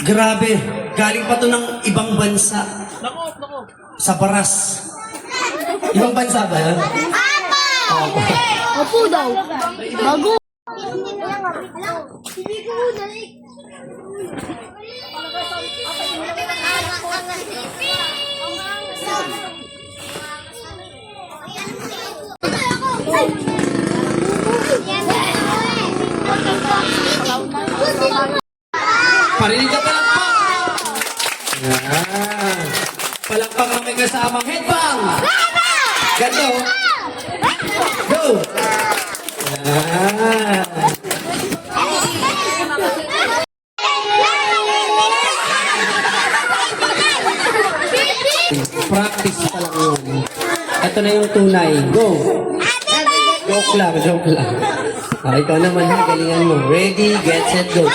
Grabe, galing pa to ng ibang bansa. Sa Paras. Ibang bansa ba yan? Opo! Opo daw. Bago. Parinig ka palakpak! Yan. Palakpak ang may kasamang headbang! Ganto! Go! Yan. Practice pa lang yun. Ito na yung tunay. Go! Joke lang, joke lang. Ikaw naman ha, galingan mo. Ready, get, set, go.